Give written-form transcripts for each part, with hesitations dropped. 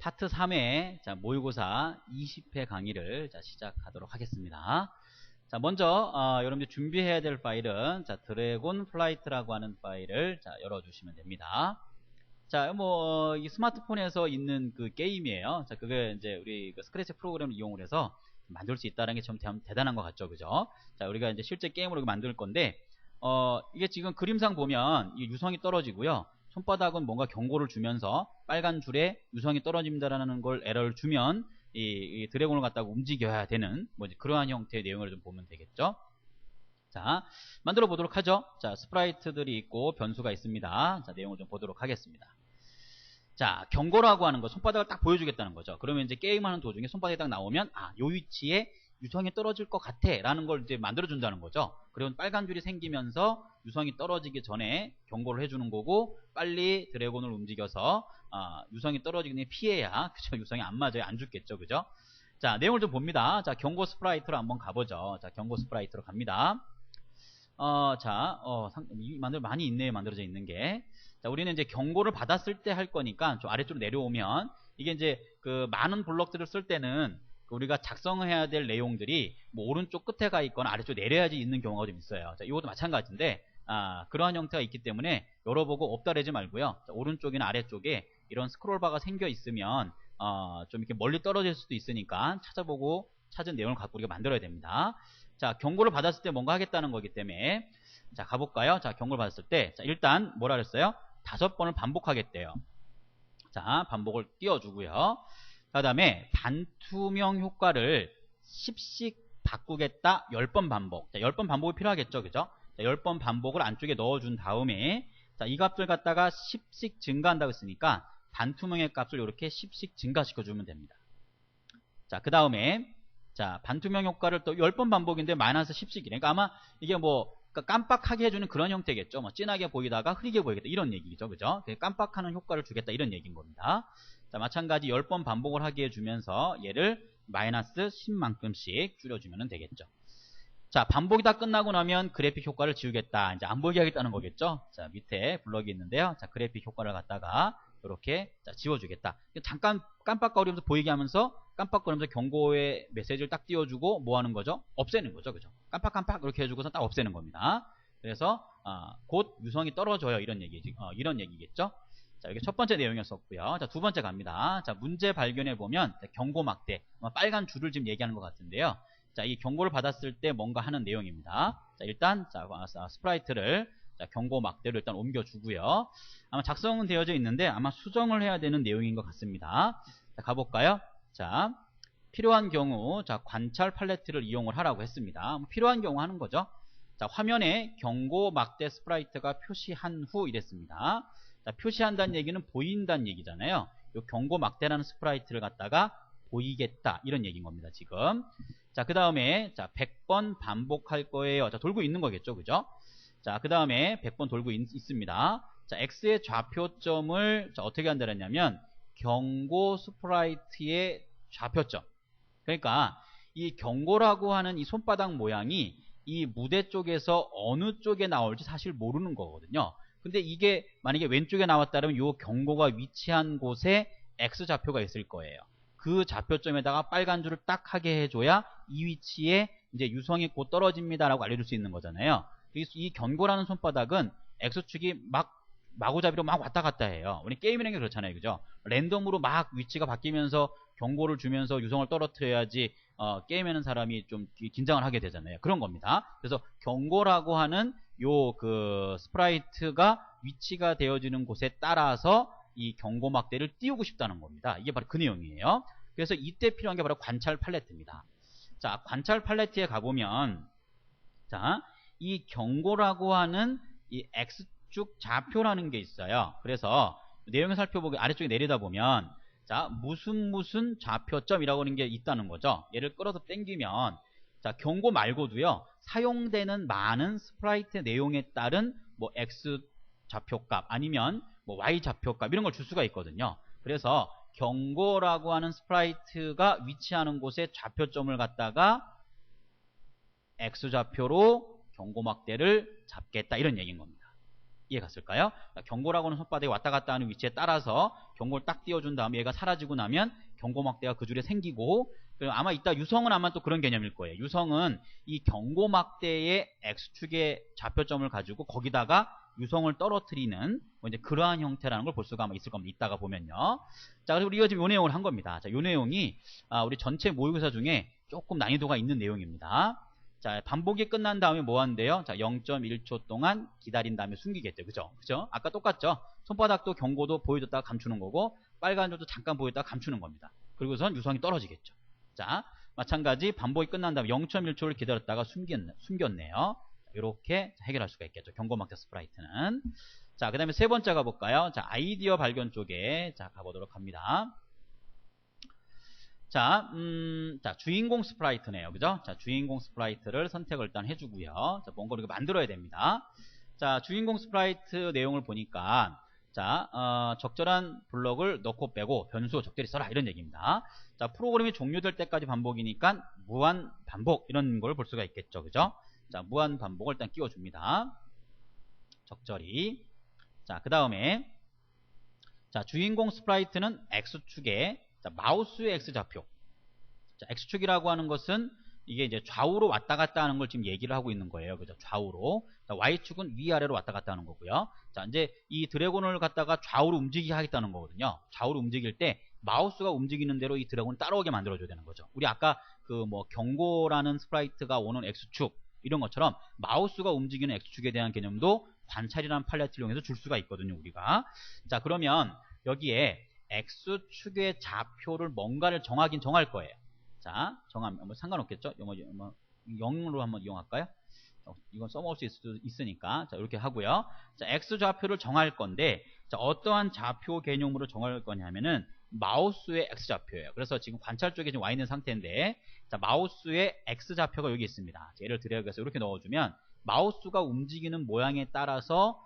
파트 3의 모의고사 20회 강의를 시작하도록 하겠습니다. 자, 먼저 여러분들 준비해야 될 파일은 드래곤 플라이트라고 하는 파일을 열어주시면 됩니다. 자, 이 스마트폰에서 있는 그 게임이에요. 자, 그게 이제 우리 그 스크래치 프로그램을 이용을 해서 만들 수 있다는 게 좀 대단한 것 같죠, 그죠? 자, 우리가 이제 실제 게임으로 만들 건데, 이게 지금 그림상 보면 이 유성이 떨어지고요. 손바닥은 뭔가 경고를 주면서 빨간 줄에 유성이 떨어집니다라는 걸 에러를 주면 이 드래곤을 갖다가 움직여야 되는 그러한 형태의 내용을 좀 보면 되겠죠. 자, 만들어 보도록 하죠. 자, 스프라이트들이 있고 변수가 있습니다. 자, 내용을 좀 보도록 하겠습니다. 자, 경고라고 하는 거 손바닥을 딱 보여주겠다는 거죠. 그러면 이제 게임하는 도중에 손바닥이 딱 나오면 요 위치에 유성이 떨어질 것 같아 라는 걸 이제 만들어준다는 거죠. 그러면 빨간 줄이 생기면서 유성이 떨어지기 전에 경고를 해주는 거고, 빨리 드래곤을 움직여서 유성이 떨어지기 전에 피해야, 그죠? 유성이 안 맞아요. 안 죽겠죠, 그죠? 자, 내용을 좀 봅니다. 자, 경고 스프라이트로 한번 가보죠. 자, 경고 스프라이트로 갑니다. 많이 있네요. 만들어져 있는 게. 자, 우리는 이제 경고를 받았을 때 할 거니까 좀 아래쪽으로 내려오면, 이게 이제 그 많은 블럭들을 쓸 때는 우리가 작성해야 될 내용들이 오른쪽 끝에 가 있거나 아래쪽 내려야지 있는 경우가 좀 있어요. 자, 이것도 마찬가지인데, 그러한 형태가 있기 때문에 열어보고 없다래지 말고요. 자, 오른쪽이나 아래쪽에 이런 스크롤바가 생겨 있으면, 좀 이렇게 멀리 떨어질 수도 있으니까 찾아보고 찾은 내용을 갖고 우리가 만들어야 됩니다. 자, 경고를 받았을 때 뭔가 하겠다는 거기 때문에, 자, 가볼까요? 자, 경고를 받았을 때, 자, 일단 뭐라 그랬어요? 5번을 반복하겠대요. 자, 반복을 띄워주고요. 그 다음에 반투명 효과를 10씩 바꾸겠다. 10번 반복. 자, 10번 반복이 필요하겠죠, 그죠? 자, 10번 반복을 안쪽에 넣어준 다음에, 자, 이 값을 갖다가 10씩 증가한다고 했으니까 반투명의 값을 이렇게 10씩 증가시켜주면 됩니다. 자, 그 다음에, 자, 반투명 효과를 또 10번 반복인데 마이너스 10씩이네. 그러니까 아마 이게 깜빡하게 해주는 그런 형태겠죠. 진하게 보이다가 흐리게 보이겠다. 이런 얘기죠. 그죠? 깜빡하는 효과를 주겠다. 이런 얘기인 겁니다. 자, 마찬가지 10번 반복을 하게 해주면서 얘를 마이너스 10만큼씩 줄여주면 되겠죠. 자, 반복이 다 끝나고 나면 그래픽 효과를 지우겠다. 이제 안 보이게 하겠다는 거겠죠. 자, 밑에 블럭이 있는데요. 자, 그래픽 효과를 갖다가 이렇게 지워주겠다. 잠깐 깜빡거리면서 보이게 하면서 깜빡거리면서 경고의 메시지를 딱 띄워주고 뭐 하는 거죠? 없애는 거죠. 그죠? 깜빡깜빡 이렇게 해주고서 딱 없애는 겁니다. 그래서 곧 유성이 떨어져요. 이런 얘기겠죠? 자, 이게 첫 번째 내용이었었고요. 자, 두 번째 갑니다. 자, 문제 발견해 보면 경고 막대, 빨간 줄을 지금 얘기하는 것 같은데요. 자, 이 경고를 받았을 때 뭔가 하는 내용입니다. 자, 일단 스프라이트를 경고 막대로 일단 옮겨주고요. 아마 작성은 되어져 있는데 아마 수정을 해야 되는 내용인 것 같습니다. 자, 가볼까요? 자, 필요한 경우 관찰 팔레트를 이용을 하라고 했습니다. 필요한 경우 하는 거죠. 자, 화면에 경고 막대 스프라이트가 표시한 후 이랬습니다. 자, 표시한다는 얘기는 보인다는 얘기잖아요. 이 경고 막대라는 스프라이트를 갖다가 보이겠다 이런 얘기인 겁니다. 지금. 자, 그 다음에 100번 반복할 거예요. 자, 돌고 있는 거겠죠, 그죠? 자, 그 다음에 100번 돌고 있습니다. 자, X의 좌표점을 어떻게 한다 그랬냐면 경고 스프라이트의 좌표점. 그러니까 이 경고라고 하는 이 손바닥 모양이 이 무대 쪽에서 어느 쪽에 나올지 사실 모르는 거거든요. 근데 이게 만약에 왼쪽에 나왔다면 이 경고가 위치한 곳에 X 좌표가 있을 거예요. 그 좌표점에다가 빨간 줄을 딱 하게 해줘야 이 위치에 이제 유성이 곧 떨어집니다라고 알려줄 수 있는 거잖아요. 이 경고라는 손바닥은 X축이 마구잡이로 막 왔다 갔다 해요. 우리 게임이라는 게 그렇잖아요. 그죠? 랜덤으로 막 위치가 바뀌면서 경고를 주면서 유성을 떨어뜨려야지 게임하는 사람이 좀 긴장을 하게 되잖아요. 그런 겁니다. 그래서 경고라고 하는 요 스프라이트가 위치가 되어지는 곳에 따라서 이 경고 막대를 띄우고 싶다는 겁니다. 이게 바로 그 내용이에요. 그래서 이때 필요한 게 바로 관찰 팔레트입니다. 자, 관찰 팔레트에 가보면 자, 이 경고라고 하는 이 X축 좌표라는 게 있어요. 그래서 내용을 살펴보기 아래쪽에 내리다 보면 자, 무슨 좌표점이라고 하는 게 있다는 거죠. 얘를 끌어서 당기면 자, 경고 말고도요. 사용되는 많은 스프라이트 내용에 따른 X 좌표값 아니면 Y 좌표값 이런 걸 줄 수가 있거든요. 그래서 경고라고 하는 스프라이트가 위치하는 곳에 좌표점을 갖다가 X좌표로 경고 막대를 잡겠다 이런 얘기인 겁니다. 이해 갔을까요? 경고라고는 손바닥이 왔다 갔다 하는 위치에 따라서 경고를 딱 띄워준 다음에 얘가 사라지고 나면 경고막대가 그 줄에 생기고, 그리고 아마 이따 유성은 아마 또 그런 개념일 거예요. 유성은 이 경고막대의 X축의 좌표점을 가지고 거기다가 유성을 떨어뜨리는 뭐 이제 그러한 형태라는 걸 볼 수가 아마 있을 겁니다. 이따가 보면요. 자, 그리고 우리가 지금 요 내용을 한 겁니다. 자, 요 내용이 우리 전체 모의고사 중에 조금 난이도가 있는 내용입니다. 자, 반복이 끝난 다음에 뭐 한대요? 자, 0.1초 동안 기다린 다음에 숨기겠죠. 그죠? 아까 똑같죠? 손바닥도 경고도 보여줬다가 감추는 거고, 빨간 줄도 잠깐 보여줬다가 감추는 겁니다. 그리고선 유성이 떨어지겠죠. 자, 마찬가지 반복이 끝난 다음에 0.1초를 기다렸다가 숨겼네요. 이렇게 해결할 수가 있겠죠. 경고막대 스프라이트는. 자, 그 다음에 세 번째 가볼까요? 자, 아이디어 발견 쪽에 자 가보도록 합니다. 자, 주인공 스프라이트네요. 그죠? 자, 주인공 스프라이트를 선택을 일단 해주고요. 자, 뭔가 우리가 만들어야 됩니다. 자, 주인공 스프라이트 내용을 보니까, 자, 적절한 블럭을 넣고 빼고 변수 적절히 써라. 이런 얘기입니다. 자, 프로그램이 종료될 때까지 반복이니까 무한 반복. 이런 걸 볼 수가 있겠죠. 그죠? 자, 무한 반복을 일단 끼워줍니다. 적절히. 자, 그 다음에, 자, 주인공 스프라이트는 X축에, 자, 마우스의 X좌표. 자, X축이라고 하는 것은 이게 이제 좌우로 왔다 갔다 하는 걸 지금 얘기를 하고 있는 거예요. 그죠? 좌우로. 자, Y축은 위아래로 왔다 갔다 하는 거고요. 자, 이제 이 드래곤을 갖다가 좌우로 움직이게 하겠다는 거거든요. 좌우로 움직일 때 마우스가 움직이는 대로 이 드래곤을 따라오게 만들어줘야 되는 거죠. 우리 아까 그 뭐 경고라는 스프라이트가 오는 X축 이런 것처럼 마우스가 움직이는 X축에 대한 개념도 관찰이라는 팔레트를 이용해서 줄 수가 있거든요. 우리가. 자, 그러면 여기에 X축의 좌표를 뭔가를 정하긴 정할 거예요. 자, 정하면 뭐 상관없겠죠? 뭐 0으로 한번 이용할까요? 이건 써먹을 수 있으니까. 자, 이렇게 하고요. 자, X좌표를 정할 건데, 자, 어떠한 좌표 개념으로 정할 거냐면은 마우스의 X좌표예요. 그래서 지금 관찰 쪽에 지금 와 있는 상태인데, 자, 마우스의 X좌표가 여기 있습니다. 자, 예를 들어서 이렇게 넣어주면 마우스가 움직이는 모양에 따라서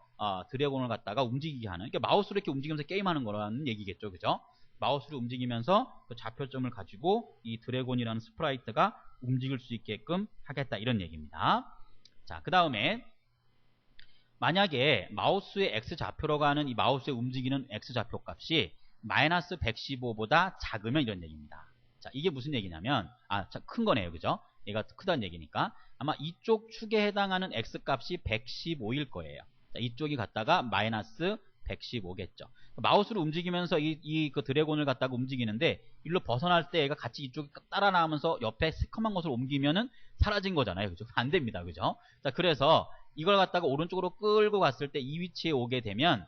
드래곤을 갖다가 움직이게 하는, 그러니까 마우스를 이렇게 움직이면서 게임하는 거라는 얘기겠죠. 그죠? 마우스를 움직이면서 그 좌표점을 가지고 이 드래곤이라는 스프라이트가 움직일 수 있게끔 하겠다. 이런 얘기입니다. 자, 그 다음에 만약에 마우스의 X좌표로 가는 이 마우스의 움직이는 X좌표 값이 마이너스 115보다 작으면 이런 얘기입니다. 자, 이게 무슨 얘기냐면, 큰 거네요. 그죠? 얘가 크다는 얘기니까. 아마 이쪽 축에 해당하는 X값이 115일 거예요. 자, 이쪽이 갖다가 마이너스 115겠죠. 마우스를 움직이면서 그 드래곤을 갖다가 움직이는데, 일로 벗어날 때 얘가 같이 이쪽에 따라 나오면서 옆에 새콤한 것을 옮기면은 사라진 거잖아요. 그죠? 안 됩니다. 그죠? 자, 그래서 이걸 갖다가 오른쪽으로 끌고 갔을 때 이 위치에 오게 되면,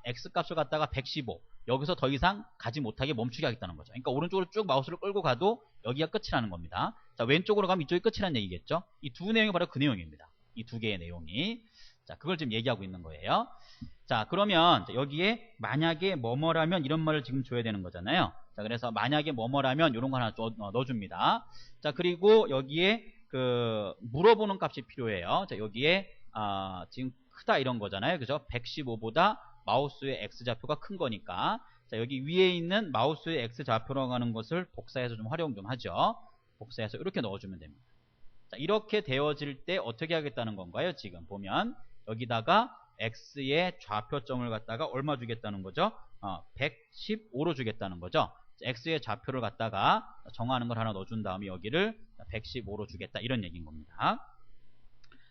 X값을 갖다가 115. 여기서 더 이상 가지 못하게 멈추게 하겠다는 거죠. 그러니까 오른쪽으로 쭉 마우스를 끌고 가도 여기가 끝이라는 겁니다. 자, 왼쪽으로 가면 이쪽이 끝이라는 얘기겠죠. 이 두 내용이 바로 그 내용입니다. 이 두 개의 내용이. 자, 그걸 지금 얘기하고 있는 거예요. 자, 그러면 여기에 만약에 뭐뭐라면 이런 말을 지금 줘야 되는 거잖아요. 자, 그래서 만약에 뭐뭐라면 이런 거 하나 넣어줍니다. 자, 그리고 여기에 그 물어보는 값이 필요해요. 자, 여기에 지금 크다 이런 거잖아요. 그죠? 115보다 마우스의 X좌표가 큰 거니까. 자, 여기 위에 있는 마우스의 X좌표라고 하는 것을 복사해서 좀 활용 좀 하죠. 복사해서 이렇게 넣어주면 됩니다. 자, 이렇게 되어질 때 어떻게 하겠다는 건가요? 지금 보면 여기다가 X의 좌표점을 갖다가 얼마 주겠다는 거죠? 115로 주겠다는 거죠. X의 좌표를 갖다가 정하는 걸 하나 넣어준 다음에 여기를 115로 주겠다. 이런 얘기인 겁니다.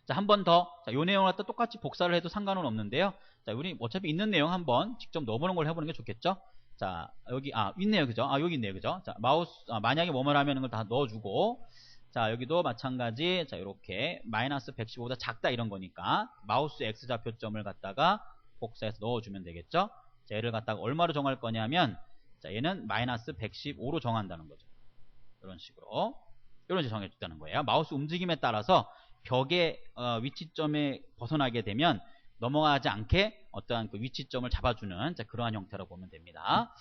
자, 한 번 더. 자, 요 내용을 갖다 똑같이 복사를 해도 상관은 없는데요. 자, 우리 어차피 있는 내용 한번 직접 넣어보는 걸 해보는 게 좋겠죠? 자, 여기, 있네요. 그죠? 여기 있네요. 그죠? 자, 마우스, 만약에 뭐뭐 하면 걸 다 넣어주고, 자, 여기도 마찬가지, 자, 이렇게, 마이너스 115보다 작다 이런 거니까, 마우스 X좌표점을 갖다가 복사해서 넣어주면 되겠죠? 자, 얘를 갖다가 얼마로 정할 거냐면, 자, 얘는 마이너스 115로 정한다는 거죠. 이런 식으로. 이런 식으로 정해줬다는 거예요. 마우스 움직임에 따라서 벽의 위치점에 벗어나게 되면 넘어가지 않게 어떠한 그 위치점을 잡아주는 그러한 형태로 보면 됩니다.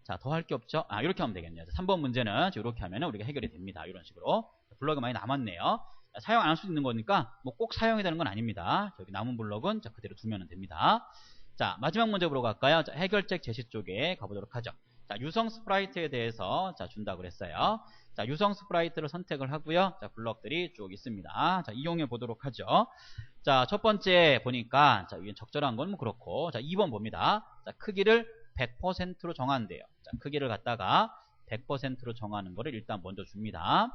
자, 더 할 게 없죠? 이렇게 하면 되겠네요. 3번 문제는 이렇게 하면 우리가 해결이 됩니다. 이런 식으로. 블럭이 많이 남았네요. 사용 안 할 수 있는 거니까 뭐 꼭 사용해야 되는 건 아닙니다. 여기 남은 블럭은 그대로 두면 됩니다. 자, 마지막 문제 보러 갈까요? 자, 해결책 제시 쪽에 가보도록 하죠. 자, 유성 스프라이트에 대해서 준다고 그랬어요. 자, 유성 스프라이트를 선택을 하고요. 자, 블럭들이 쭉 있습니다. 자, 이용해 보도록 하죠. 자, 첫 번째 보니까, 자, 위에 적절한 건 뭐 그렇고, 자, 2번 봅니다. 자, 크기를 100%로 정한대요. 자, 크기를 갖다가 100%로 정하는 거를 일단 먼저 줍니다.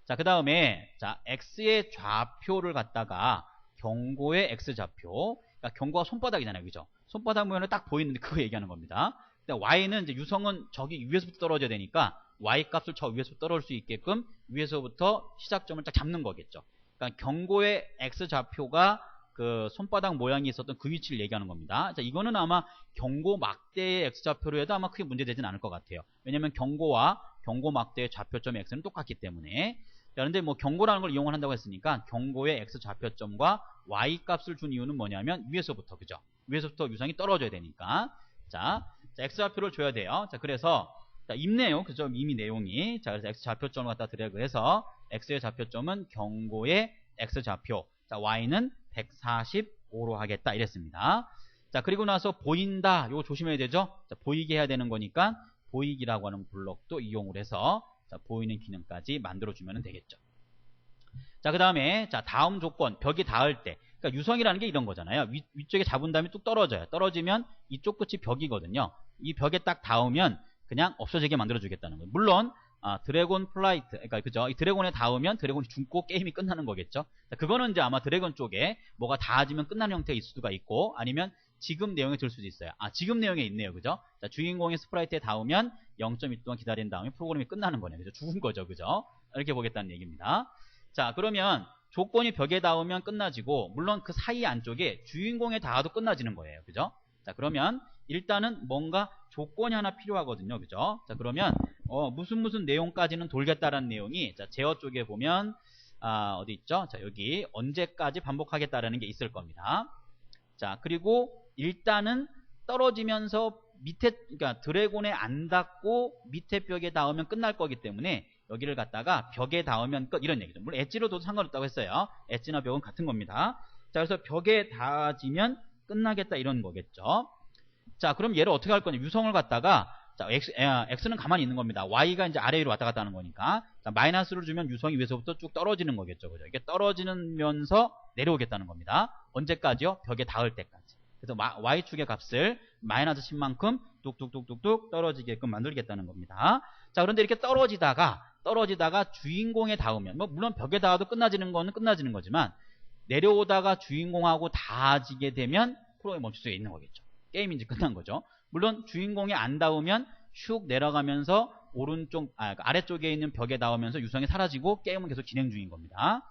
자, 그 다음에, 자, x의 좌표를 갖다가 경고의 x좌표. 그러니까 경고가 손바닥이잖아요. 그죠? 손바닥 모양을 딱 보이는데 그거 얘기하는 겁니다. 근데 y는 이제 유성은 저기 위에서부터 떨어져야 되니까 y 값을 저 위에서부터 떨어질 수 있게끔 위에서부터 시작점을 딱 잡는 거겠죠. 그러니까 경고의 x좌표가 그 손바닥 모양이 있었던 그 위치를 얘기하는 겁니다. 자, 이거는 아마 경고 막대의 x좌표로 해도 아마 크게 문제되진 않을 것 같아요. 왜냐면 경고와 경고 막대의 좌표점 x는 똑같기 때문에. 자, 그런데 뭐 경고라는 걸 이용을 한다고 했으니까 경고의 x좌표점과 y 값을 준 이유는 뭐냐면 위에서부터, 그죠? 위에서부터 유성이 떨어져야 되니까. 자, x좌표를 줘야 돼요. 자, 그래서 자, 있네요. 그죠? 이미 내용이. 자, 그래서 x좌표점을 갖다 드래그해서 x의 좌표점은 경고의 x좌표. 자, y는 145로 하겠다. 이랬습니다. 자, 그리고 나서 보인다. 요거 조심해야 되죠? 자, 보이게 해야 되는 거니까 보이기라고 하는 블럭도 이용을 해서 자, 보이는 기능까지 만들어주면 되겠죠. 자, 그 다음에 자, 다음 조건 벽이 닿을 때. 그러니까 유성이라는 게 이런 거잖아요. 위쪽에 잡은 다음에 뚝 떨어져요. 떨어지면 이쪽 끝이 벽이거든요. 이 벽에 딱 닿으면 그냥 없어지게 만들어주겠다는 거예요. 물론 드래곤 플라이트, 그러니까 그죠? 이 드래곤에 닿으면 드래곤이 죽고 게임이 끝나는 거겠죠. 자, 그거는 이제 아마 드래곤 쪽에 뭐가 닿아지면 끝나는 형태가 있을 수가 있고, 아니면 지금 내용에 들 수도 있어요. 지금 내용에 있네요. 그죠? 자, 주인공의 스프라이트에 닿으면 0.2 동안 기다린 다음에 프로그램이 끝나는 거네요. 그죠? 죽은 거죠. 그죠? 이렇게 보겠다는 얘기입니다. 자, 그러면 조건이 벽에 닿으면 끝나지고, 물론 그 사이 안쪽에 주인공에 닿아도 끝나지는 거예요. 그죠? 자, 그러면 일단은 뭔가 조건이 하나 필요하거든요. 그죠? 자, 그러면 무슨 내용까지는 돌겠다라는 내용이, 자, 제어 쪽에 보면 어디 있죠? 자, 여기 언제까지 반복하겠다라는 게 있을 겁니다. 자, 그리고 일단은 떨어지면서 밑에, 그러니까 드래곤에 안 닿고 밑에 벽에 닿으면 끝날 거기 때문에 여기를 갖다가 벽에 닿으면 끝, 이런 얘기죠. 물론 엣지로도 상관없다고 했어요. 엣지나 벽은 같은 겁니다. 자, 그래서 벽에 닿아지면 끝나겠다, 이런 거겠죠. 자, 그럼 얘를 어떻게 할 거냐? 유성을 갖다가, 자, x는 가만히 있는 겁니다. y가 이제 아래 위로 왔다 갔다 하는 거니까. 자, 마이너스를 주면 유성이 위에서부터 쭉 떨어지는 거겠죠. 그죠? 이게 떨어지면서 내려오겠다는 겁니다. 언제까지요? 벽에 닿을 때까지. 그래서 y축의 값을 마이너스 10만큼 뚝뚝뚝뚝뚝 떨어지게끔 만들겠다는 겁니다. 자, 그런데 이렇게 떨어지다가 주인공에 닿으면, 뭐 물론 벽에 닿아도 끝나지는 거는 끝나지는 거지만, 내려오다가 주인공하고 닿아지게 되면 프로그램이 멈출 수 있는 거겠죠. 게임이 이제 끝난 거죠. 물론 주인공이 안 닿으면 슉 내려가면서 오른쪽, 아래쪽에 있는 벽에 닿으면서 유성이 사라지고 게임은 계속 진행 중인 겁니다.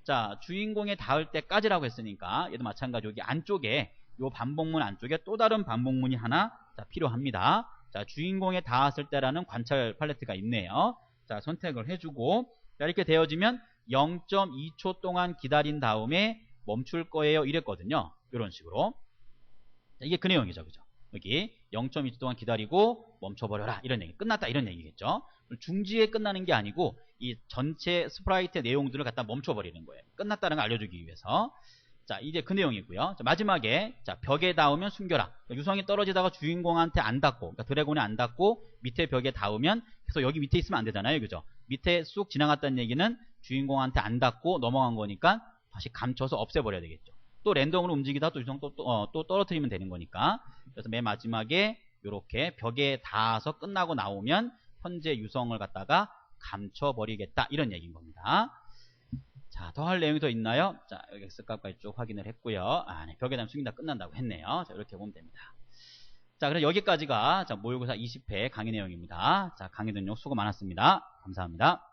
자, 주인공에 닿을 때까지라고 했으니까 얘도 마찬가지 여기 안쪽에, 요 반복문 안쪽에 또 다른 반복문이 하나 필요합니다. 자, 주인공에 닿았을 때라는 관찰 팔레트가 있네요. 자, 선택을 해주고, 자, 이렇게 되어지면 0.2초 동안 기다린 다음에 멈출 거예요. 이랬거든요. 이런 식으로. 자, 이게 그 내용이죠. 그죠? 여기 0.2초 동안 기다리고 멈춰버려라. 이런 얘기. 끝났다. 이런 얘기겠죠. 중지에 끝나는 게 아니고 이 전체 스프라이트의 내용들을 갖다 멈춰버리는 거예요. 끝났다는 걸 알려주기 위해서. 자, 이제 그 내용이고요. 자, 마지막에, 자, 벽에 닿으면 숨겨라. 유성이 떨어지다가 주인공한테 안 닿고, 그러니까 드래곤에 안 닿고 밑에 벽에 닿으면 계속 여기 밑에 있으면 안 되잖아요. 그죠? 밑에 쑥 지나갔다는 얘기는 주인공한테 안 닿고 넘어간 거니까 다시 감춰서 없애버려야 되겠죠. 또 랜덤으로 움직이다 또 유성 또 떨어뜨리면 되는 거니까. 그래서 맨 마지막에 이렇게 벽에 닿아서 끝나고 나오면 현재 유성을 갖다가 감춰버리겠다. 이런 얘기인 겁니다. 자, 더 할 내용이 더 있나요? 자, 여기 X값까지 쭉 확인을 했고요. 네, 벽에 닿으면 숨긴다 끝난다고 했네요. 자, 이렇게 보면 됩니다. 자, 그럼 여기까지가 모의고사 20회 강의 내용입니다. 자, 강의 등록 수고 많았습니다. 감사합니다.